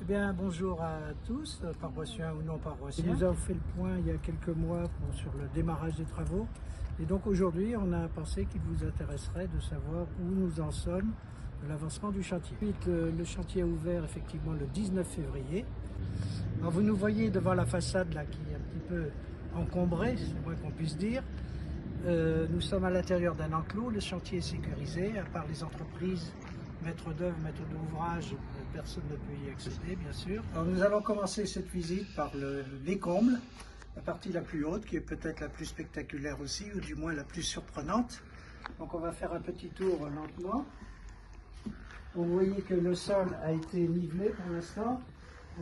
Bien, bonjour à tous, paroissiens ou non paroissiens. Nous avons fait le point il y a quelques mois sur le démarrage des travaux. Et donc aujourd'hui, on a pensé qu'il vous intéresserait de savoir où nous en sommes de l'avancement du chantier. Le chantier a ouvert effectivement le 19 février. Alors vous nous voyez devant la façade là qui est un petit peu encombrée, c'est moins qu'on puisse dire. Nous sommes à l'intérieur d'un enclos, le chantier est sécurisé, à part les entreprises, maîtres d'œuvre, maîtres d'ouvrage, personne ne peut y accéder bien sûr. Alors nous allons commencer cette visite par les combles, la partie la plus haute qui est peut-être la plus spectaculaire aussi, ou du moins la plus surprenante. Donc on va faire un petit tour lentement. Vous voyez que le sol a été nivelé pour l'instant.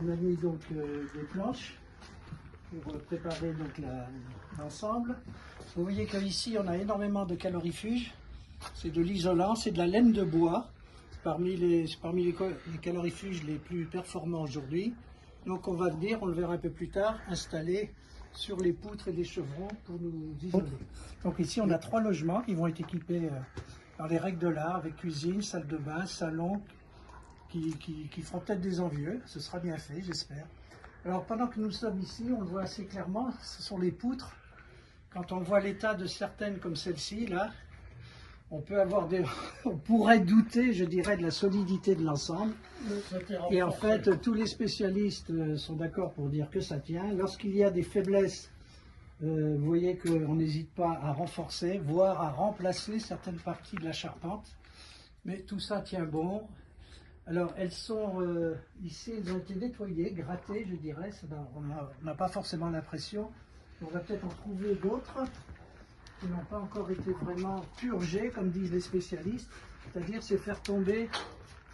On a mis donc des planches pour préparer donc l'ensemble. Vous voyez qu'ici on a énormément de calorifuges, c'est de l'isolant, c'est de la laine de bois, parmi les calorifuges les plus performants aujourd'hui. Donc on va venir, on le verra un peu plus tard, installer sur les poutres et les chevrons pour nous isoler. Donc ici on a 3 logements qui vont être équipés par les règles de l'art, avec cuisine, salle de bain, salon, qui feront peut-être des envieux, ce sera bien fait j'espère. Alors pendant que nous sommes ici, on le voit assez clairement, ce sont les poutres. Quand on voit l'état de certaines comme celle-ci, là, on pourrait douter, je dirais, de la solidité de l'ensemble. Et en fait, tous les spécialistes sont d'accord pour dire que ça tient. Lorsqu'il y a des faiblesses, vous voyez qu'on n'hésite pas à renforcer, voire à remplacer certaines parties de la charpente. Mais tout ça tient bon. Alors, elles sont ici, elles ont été nettoyées, grattées, je dirais. On n'a pas forcément l'impression. On va peut-être en trouver d'autres qui n'ont pas encore été vraiment purgées, comme disent les spécialistes. C'est-à-dire, c'est faire tomber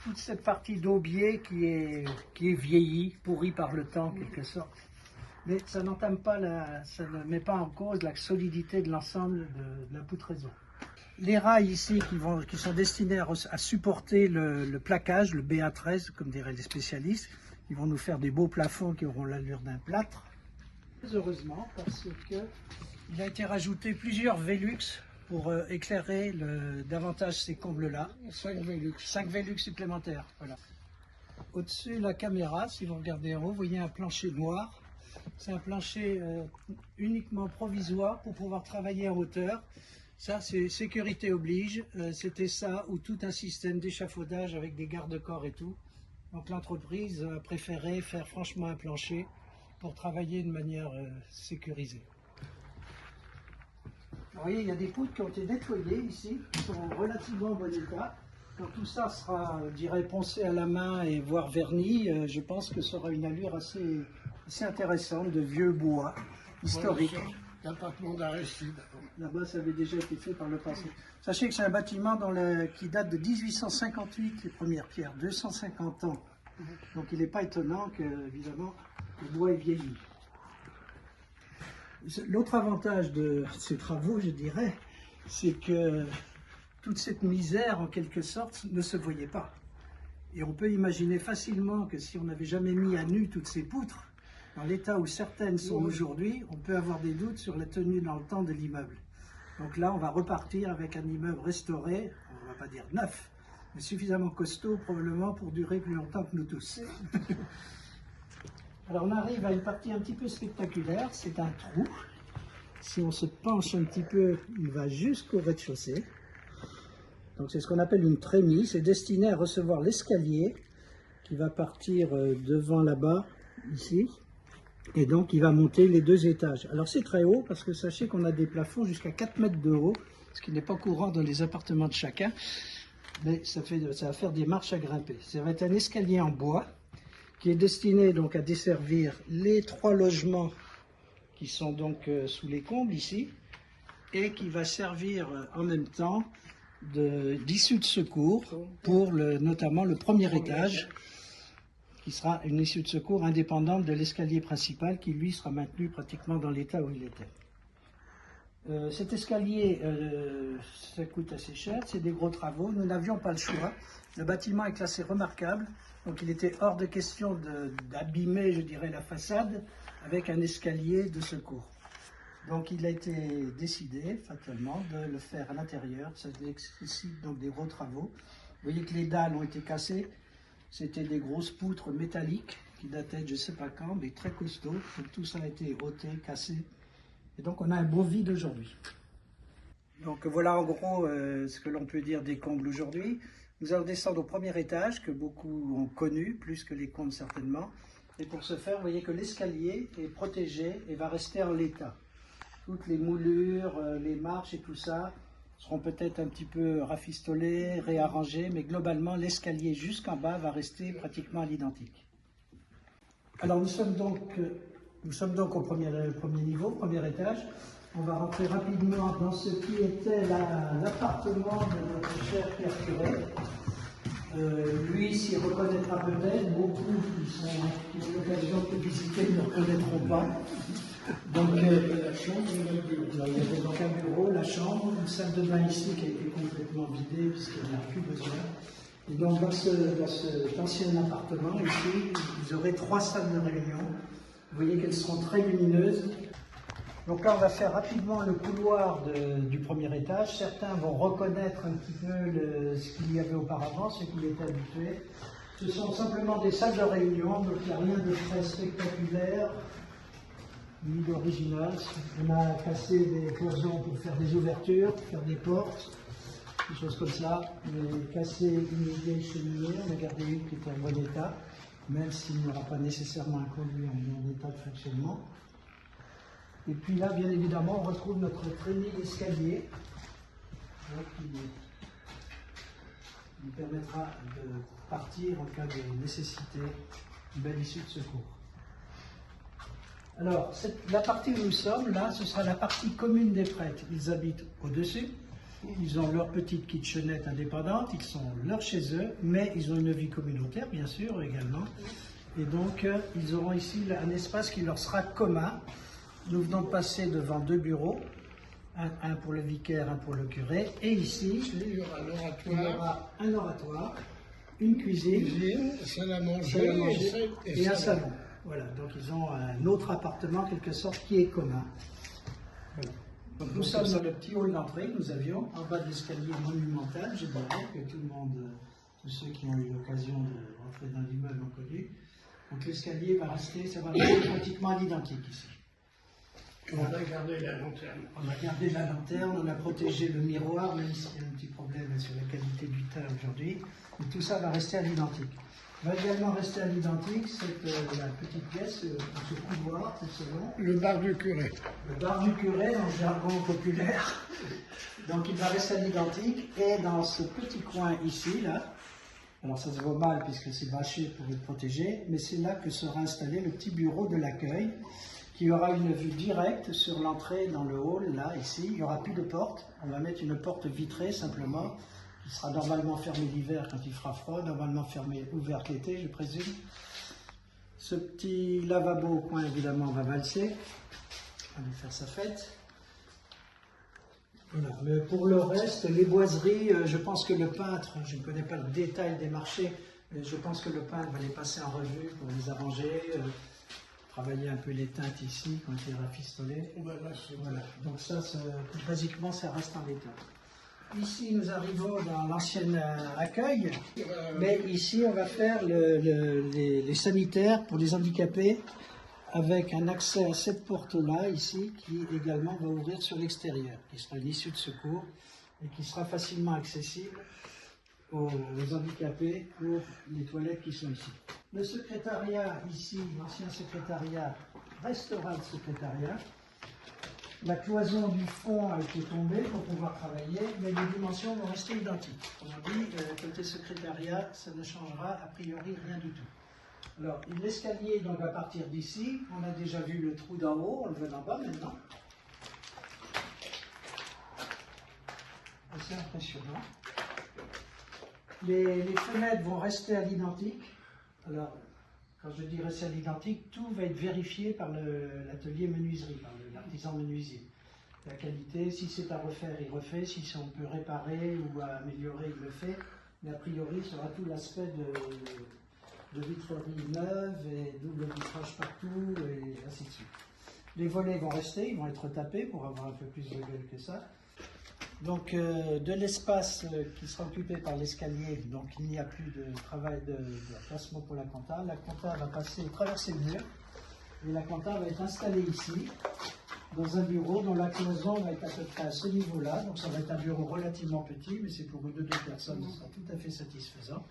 toute cette partie d'aubier qui est vieillie, pourrie par le temps, en quelque sorte. Mais ça n'entame pas, ça ne met pas en cause la solidité de l'ensemble de la poutraison. Les rails ici qui sont destinés à supporter le plaquage, le BA13, comme diraient les spécialistes, ils vont nous faire des beaux plafonds qui auront l'allure d'un plâtre. Heureusement, parce qu'il a été rajouté plusieurs Velux pour éclairer davantage ces combles-là. 5 Velux supplémentaires. Voilà. Au-dessus de la caméra, si vous regardez en haut, vous voyez un plancher noir. C'est un plancher uniquement provisoire pour pouvoir travailler en hauteur. Ça, c'est sécurité oblige. C'était ça ou tout un système d'échafaudage avec des garde-corps et tout. Donc l'entreprise a préféré faire franchement un plancher pour travailler de manière sécurisée. Vous voyez, il y a des poutres qui ont été nettoyées ici, qui sont relativement en bon état. Quand tout ça sera, je dirais, poncé à la main et voire verni, je pense que ça aura une allure assez intéressante de vieux bois historique. Il n'y a pas de monde Aristide. Là-bas, ça avait déjà été fait par le passé. Sachez que c'est un bâtiment qui date de 1858, les premières pierres, 250 ans. Donc il n'est pas étonnant que, évidemment, le bois est vieilli. L'autre avantage de ces travaux, je dirais, c'est que toute cette misère, en quelque sorte, ne se voyait pas. Et on peut imaginer facilement que si on n'avait jamais mis à nu toutes ces poutres, dans l'état où certaines sont aujourd'hui, on peut avoir des doutes sur la tenue dans le temps de l'immeuble. Donc là, on va repartir avec un immeuble restauré, on ne va pas dire neuf, mais suffisamment costaud probablement pour durer plus longtemps que nous tous. Alors on arrive à une partie un petit peu spectaculaire, c'est un trou. Si on se penche un petit peu, il va jusqu'au rez-de-chaussée. Donc c'est ce qu'on appelle une trémie, c'est destiné à recevoir l'escalier qui va partir devant là-bas, ici. Et donc il va monter les 2 étages. Alors c'est très haut parce que sachez qu'on a des plafonds jusqu'à 4 mètres de haut, ce qui n'est pas courant dans les appartements de chacun. Mais ça va faire des marches à grimper. Ça va être un escalier en bois qui est destiné donc à desservir les 3 logements qui sont donc sous les combles ici et qui va servir en même temps d'issue de secours pour notamment le premier étage qui sera une issue de secours indépendante de l'escalier principal qui lui sera maintenu pratiquement dans l'état où il était. Cet escalier, ça coûte assez cher, c'est des gros travaux, nous n'avions pas le choix. Le bâtiment est classé remarquable, donc il était hors de question d'abîmer, je dirais, la façade avec un escalier de secours. Donc il a été décidé, fatalement, de le faire à l'intérieur, ça nécessite donc des gros travaux. Vous voyez que les dalles ont été cassées, c'était des grosses poutres métalliques qui datait de je ne sais pas quand, mais très costaud. Donc tout ça a été ôté, cassé. Et donc on a un beau vide aujourd'hui. Donc voilà en gros ce que l'on peut dire des combles aujourd'hui. Nous allons descendre au premier étage que beaucoup ont connu, plus que les combles certainement. Et pour ce faire, vous voyez que l'escalier est protégé et va rester en l'état. Toutes les moulures, les marches et tout ça seront peut-être un petit peu rafistolées, réarrangées, mais globalement l'escalier jusqu'en bas va rester pratiquement à l'identique. Alors nous sommes donc au premier niveau, premier étage. On va rentrer rapidement dans ce qui était l'appartement de notre cher Pierre Curet. Lui s'y reconnaîtra peut-être, beaucoup qui ont l'occasion de visiter ne le reconnaîtront pas. Donc, il y avait donc un bureau, la chambre, une salle de bain ici qui a été complètement vidée puisqu'il n'y en a plus besoin. Et donc dans cet ancien appartement ici, vous aurez 3 salles de réunion. Vous voyez qu'elles seront très lumineuses. Donc là, on va faire rapidement le couloir du premier étage. Certains vont reconnaître un petit peu ce qu'il y avait auparavant, ceux qui étaient habitués. Ce sont simplement des salles de réunion, donc il n'y a rien de très spectaculaire, ni d'original. On a cassé des cloisons pour faire des ouvertures, faire des portes, des choses comme ça. On a cassé une vieille cheminée, on a gardé une qui était en bon état, même s'il n'y aura pas nécessairement un conduit en bon état de fonctionnement. Et puis là, bien évidemment, on retrouve notre traînée d'escalier qui nous permettra de partir en cas de nécessité, une belle issue de secours. Alors, la partie où nous sommes, là, ce sera la partie commune des prêtres. Ils habitent au-dessus, ils ont leur petite kitchenette indépendante, ils sont leur chez eux, mais ils ont une vie communautaire, bien sûr, également. Et donc, ils auront ici un espace qui leur sera commun. Nous venons de passer devant 2 bureaux, un pour le vicaire, un pour le curé, et ici, il y aura un oratoire, une cuisine, salle à manger et un salon. Voilà, donc ils ont un autre appartement, en quelque sorte, qui est commun. Voilà. Donc nous sommes dans le petit hall d'entrée que nous avions, en bas de l'escalier monumental, je dirais, que tous ceux qui ont eu l'occasion de rentrer dans l'immeuble ont connu. Donc l'escalier va rester, ça va rester pratiquement à l'identique ici. On a gardé la lanterne. On a gardé la lanterne, on a protégé le miroir, même s'il y a un petit problème sur la qualité du teint aujourd'hui. Mais tout ça va rester à l'identique. Va également rester à l'identique la petite pièce, ce couloir, ce salon. Le bar du curé. Le bar du curé, en jargon populaire. Donc il va rester à l'identique. Et dans ce petit coin ici, là, alors ça se voit mal puisque c'est bâché pour être protégé, mais c'est là que sera installé le petit bureau de l'accueil, qui aura une vue directe sur l'entrée dans le hall, là, ici. Il n'y aura plus de porte. On va mettre une porte vitrée, simplement, qui sera normalement fermée l'hiver quand il fera froid, normalement fermée, ouverte l'été, je présume. Ce petit lavabo au coin, évidemment, va valser. On va lui faire sa fête. Voilà. Mais pour le reste, les boiseries, je pense que le peintre, je ne connais pas le détail des marchés, mais je pense que le peintre va les passer en revue pour les arranger. Travailler un peu les teintes ici, quand il est rafistolé. Voilà. Donc ça, basiquement, ça reste en l'état. Ici, nous arrivons dans l'ancien accueil, mais ici, on va faire les sanitaires pour les handicapés, avec un accès à cette porte-là, ici, qui également va ouvrir sur l'extérieur, qui sera une issue de secours, et qui sera facilement accessible aux handicapés pour les toilettes qui sont ici. Le secrétariat, ici, l'ancien secrétariat, restera le secrétariat. La cloison du fond a été tombée pour pouvoir travailler, mais les dimensions vont rester identiques. On dit, côté secrétariat, ça ne changera a priori rien du tout. Alors, l'escalier donc va partir d'ici. On a déjà vu le trou d'en haut, on le voit d'en bas maintenant. C'est impressionnant. Les fenêtres vont rester à l'identique. Alors, quand je dis rester à l'identique, tout va être vérifié par l'atelier menuiserie, par l'artisan menuisier. La qualité, si c'est à refaire, il refait. Si on peut réparer ou améliorer, il le fait. Mais a priori, il sera tout l'aspect de vitrerie neuve et double vitrage partout, et ainsi de suite. Les volets vont rester, ils vont être tapés pour avoir un peu plus de gueule que ça. Donc de l'espace qui sera occupé par l'escalier, donc il n'y a plus de travail de placement pour la compta. La compta va traverser le mur et la compta va être installée ici, dans un bureau dont la cloison va être à peu près à ce niveau-là. Donc ça va être un bureau relativement petit, mais c'est pour une ou deux personnes, ce sera tout à fait satisfaisant.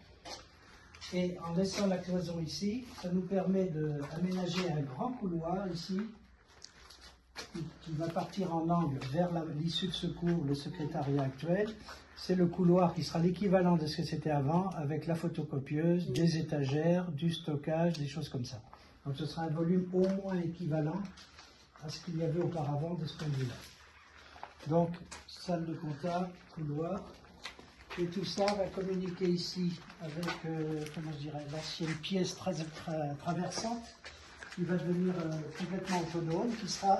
Et en laissant la cloison ici, ça nous permet d'aménager un grand couloir ici, qui va partir en angle vers l'issue de secours, le secrétariat actuel. C'est le couloir qui sera l'équivalent de ce que c'était avant, avec la photocopieuse, des étagères, du stockage, des choses comme ça. Donc ce sera un volume au moins équivalent à ce qu'il y avait auparavant de ce point de vue-là. Donc, salle de compta, couloir, et tout ça va communiquer ici avec, comment je dirais, l'ancienne pièce traversante, qui va devenir complètement autonome, qui sera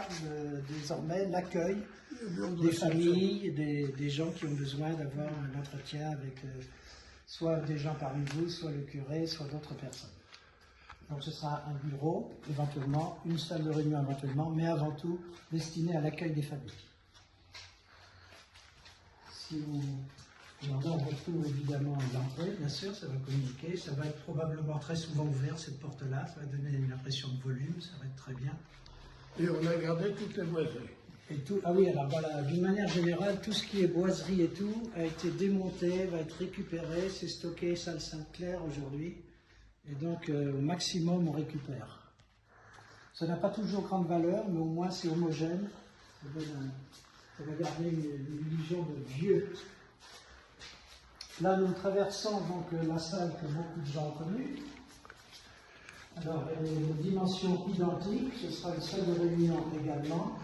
désormais l'accueil des familles, des gens qui ont besoin d'avoir un entretien avec soit des gens parmi vous, soit le curé, soit d'autres personnes. Donc ce sera un bureau, éventuellement, une salle de réunion éventuellement, mais avant tout destiné à l'accueil des familles. Si vous demandez un retour évidemment à l'entrée, bien sûr, ça va communiquer, ça va être probablement très souvent ouvert cette porte-là, ça va donner une impression de volume, ça va être très bien. Et on a gardé toutes les boiseries. Et tout, ah oui, alors voilà, d'une manière générale, tout ce qui est boiserie et tout a été démonté, va être récupéré, c'est stocké salle Sainte-Claire aujourd'hui. Et donc, au maximum, on récupère. Ça n'a pas toujours grande valeur, mais au moins, c'est homogène. Ça va garder une illusion de vieux. Là, nous traversons donc la salle que beaucoup de gens ont connue. Alors, elle est de dimensions identiques. Ce sera une salle de réunion également.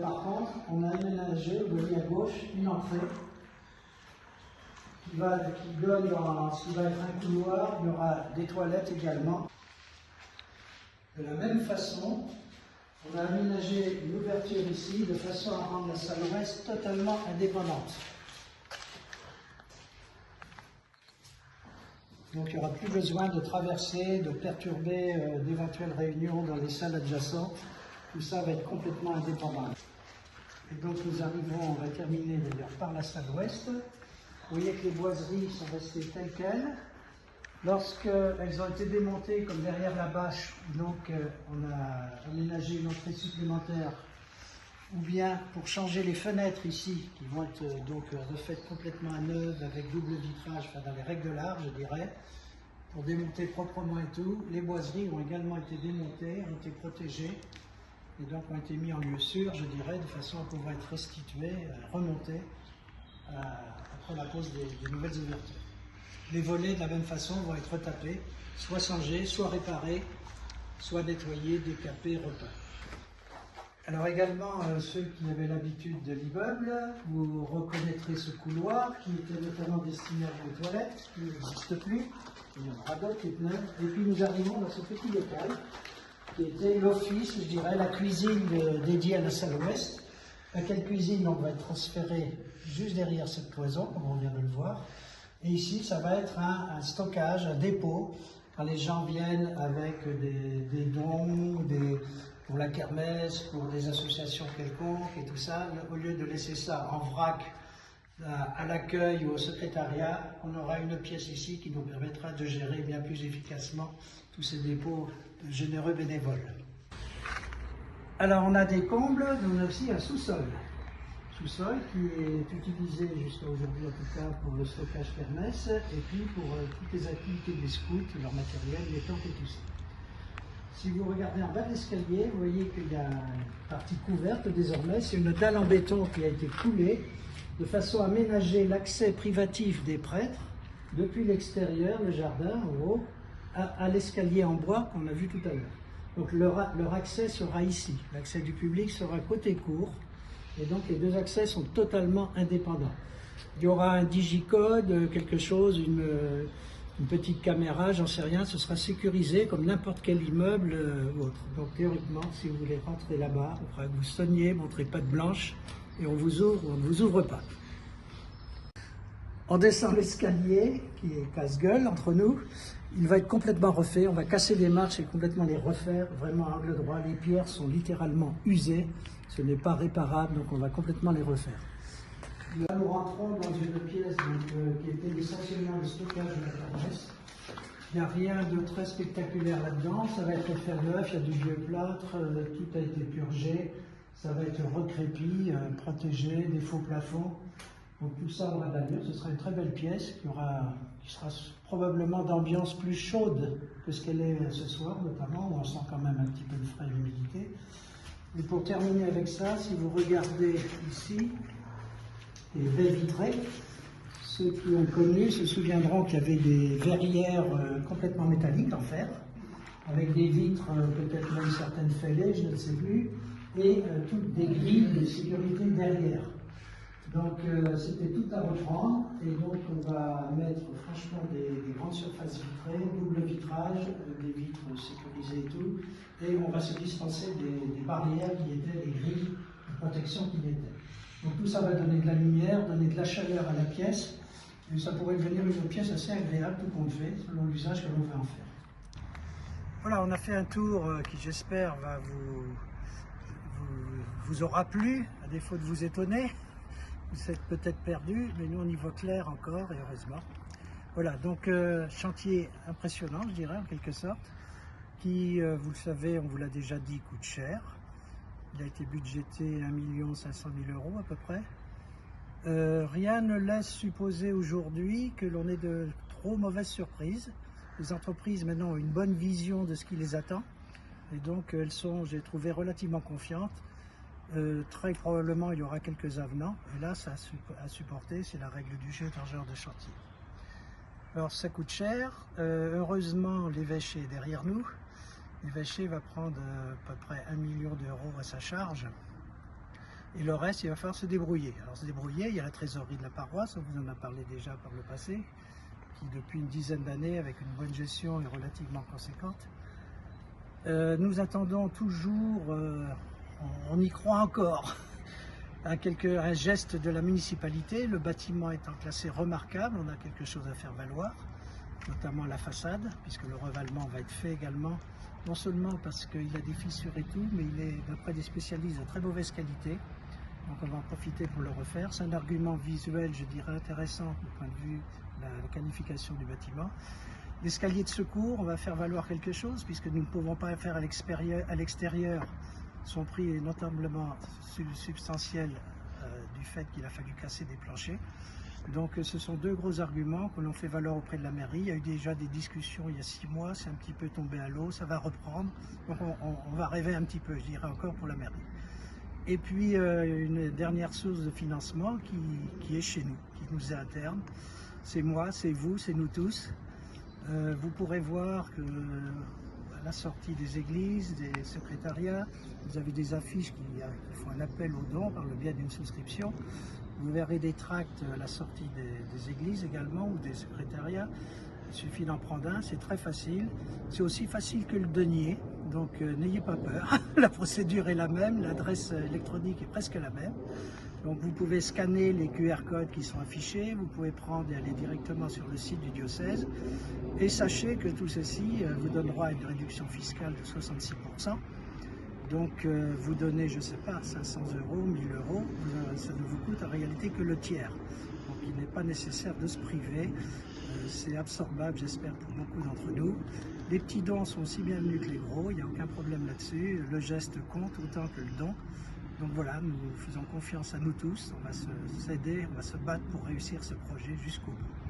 Par contre, on a aménagé, vous voyez à gauche, une entrée qui donne dans ce qui va être un couloir. Il y aura des toilettes également. De la même façon, on a aménagé une ouverture ici de façon à rendre la salle ouest totalement indépendante. Donc il n'y aura plus besoin de traverser, de perturber d'éventuelles réunions dans les salles adjacentes. Tout ça va être complètement indépendant. Et donc nous arriverons, on va terminer d'ailleurs par la salle ouest. Vous voyez que les boiseries sont restées telles quelles. Lorsqu'elles ont été démontées, comme derrière la bâche, donc on a aménagé une entrée supplémentaire, ou bien pour changer les fenêtres ici, qui vont être donc refaites complètement à neuve avec double vitrage, enfin dans les règles de l'art, je dirais, pour démonter proprement et tout. Les boiseries ont également été démontées, ont été protégées, et donc ont été mis en lieu sûr, je dirais, de façon à pouvoir être restituées, remontées après la pose des nouvelles ouvertures. Les volets, de la même façon, vont être retapés, soit changés, soit réparés, soit nettoyés, décapés, repeints. Alors également, ceux qui avaient l'habitude de l'immeuble, vous reconnaîtrez ce couloir qui était notamment destiné à vos toilettes, qui n'existe plus. Il y en aura d'autres toutes neuves. Et puis nous arrivons dans ce petit local qui était l'office, je dirais, la cuisine dédiée à la salle ouest, laquelle cuisine donc, va être transférée juste derrière cette cloison, comme on vient de le voir. Et ici, ça va être un stockage, un dépôt, quand les gens viennent avec des dons, pour la kermesse, pour des associations quelconques et tout ça, au lieu de laisser ça en vrac à l'accueil ou au secrétariat, on aura une pièce ici qui nous permettra de gérer bien plus efficacement tous ces dépôts de généreux bénévoles. Alors on a des combles, mais on a aussi un sous-sol. Sous-sol qui est utilisé jusqu'à aujourd'hui en tout cas pour le stockage kermesse et puis pour toutes les activités des scouts, leur matériel, les tentes et tout ça. Si vous regardez en bas de l'escalier, vous voyez qu'il y a une partie couverte désormais. C'est une dalle en béton qui a été coulée de façon à aménager l'accès privatif des prêtres depuis l'extérieur, le jardin en haut, à l'escalier en bois qu'on a vu tout à l'heure. Donc leur accès sera ici. L'accès du public sera côté cour. Et donc les deux accès sont totalement indépendants. Il y aura un digicode, quelque chose, une petite caméra, j'en sais rien, ce sera sécurisé comme n'importe quel immeuble ou autre. Donc théoriquement, si vous voulez rentrer là-bas, il faudra que vous sonniez, montrez patte blanche et on vous ouvre ou on ne vous ouvre pas. On descend l'escalier, qui est casse-gueule entre nous, il va être complètement refait, on va casser les marches et complètement les refaire, vraiment à angle droit. Les pierres sont littéralement usées, ce n'est pas réparable, donc on va complètement les refaire. Là, nous rentrons dans une pièce qui était le stationnement de stockage de la kermesse. Il n'y a rien de très spectaculaire là-dedans. Ça va être fait neuf, il y a du vieux plâtre, tout a été purgé. Ça va être recrépi, protégé, des faux plafonds. Donc tout ça aura de l'allure. Ce sera une très belle pièce qui sera probablement d'ambiance plus chaude que ce qu'elle est ce soir, notamment, où on sent quand même un petit peu de frais et l'humidité. Et pour terminer avec ça, si vous regardez ici, les baies vitrées, ceux qui ont connu se souviendront qu'il y avait des verrières complètement métalliques en fer, avec des vitres, peut-être même certaines fêlées, je ne sais plus, et toutes des grilles de sécurité derrière. Donc c'était tout à reprendre, et donc on va mettre franchement des grandes surfaces vitrées, double vitrage, des vitres sécurisées et tout, et on va se dispenser des barrières qui étaient les grilles de protection qui étaient. Donc tout ça va donner de la lumière, donner de la chaleur à la pièce, et ça pourrait devenir une pièce assez agréable, tout compte fait, selon l'usage que l'on veut en faire. Voilà, on a fait un tour qui j'espère vous aura plu, à défaut de vous étonner. Vous êtes peut-être perdu, mais nous on y voit clair encore, et heureusement. Voilà, donc chantier impressionnant, je dirais, en quelque sorte, qui, vous le savez, on vous l'a déjà dit, coûte cher. Il a été budgété 1 500 000 € à peu près. Rien ne laisse supposer aujourd'hui que l'on ait de trop mauvaises surprises. Les entreprises maintenant ont une bonne vision de ce qui les attend, et donc elles sont, j'ai trouvé, relativement confiantes. Très probablement il y aura quelques avenants, et là ça à supporter, c'est la règle du jeu d'un genre de chantier. Alors ça coûte cher, heureusement l'évêché est derrière nous. L'évêché va prendre à peu près 1 million € à sa charge, et le reste il va falloir se débrouiller. Alors se débrouiller, il y a la trésorerie de la paroisse, on vous en a parlé déjà par le passé, qui depuis une dizaine d'années avec une bonne gestion est relativement conséquente. Nous attendons toujours, on y croit encore, un geste de la municipalité. Le bâtiment étant classé remarquable, on a quelque chose à faire valoir, notamment la façade, puisque le revêtement va être fait également, non seulement parce qu'il a des fissures et tout, mais il est, d'après des spécialistes, de très mauvaise qualité. Donc on va en profiter pour le refaire. C'est un argument visuel, je dirais, intéressant du point de vue de la qualification du bâtiment. L'escalier de secours, on va faire valoir quelque chose, puisque nous ne pouvons pas faire à l'extérieur. Son prix est notablement substantiel du fait qu'il a fallu casser des planchers. Donc ce sont deux gros arguments que l'on fait valoir auprès de la mairie. Il y a eu déjà des discussions il y a 6 mois, c'est un petit peu tombé à l'eau, ça va reprendre. Donc on va rêver un petit peu, je dirais, encore pour la mairie. Et puis une dernière source de financement qui est chez nous, qui nous est interne. C'est moi, c'est vous, c'est nous tous. Vous pourrez voir que à la sortie des églises, des secrétariats, vous avez des affiches qui font un appel aux dons par le biais d'une souscription. Vous verrez des tracts à la sortie des églises également, ou des secrétariats. Il suffit d'en prendre un, c'est très facile. C'est aussi facile que le denier, donc n'ayez pas peur. La procédure est la même, l'adresse électronique est presque la même. Donc vous pouvez scanner les QR codes qui sont affichés, vous pouvez prendre et aller directement sur le site du diocèse. Et sachez que tout ceci vous donne droit à une réduction fiscale de 66%. Donc vous donnez, je ne sais pas, 500 €, 1000 €, ça ne vous coûte en réalité que le tiers. Donc il n'est pas nécessaire de se priver, c'est absorbable, j'espère, pour beaucoup d'entre nous. Les petits dons sont aussi bienvenus que les gros, il n'y a aucun problème là-dessus. Le geste compte autant que le don. Donc voilà, nous faisons confiance à nous tous, on va s'aider, on va se battre pour réussir ce projet jusqu'au bout.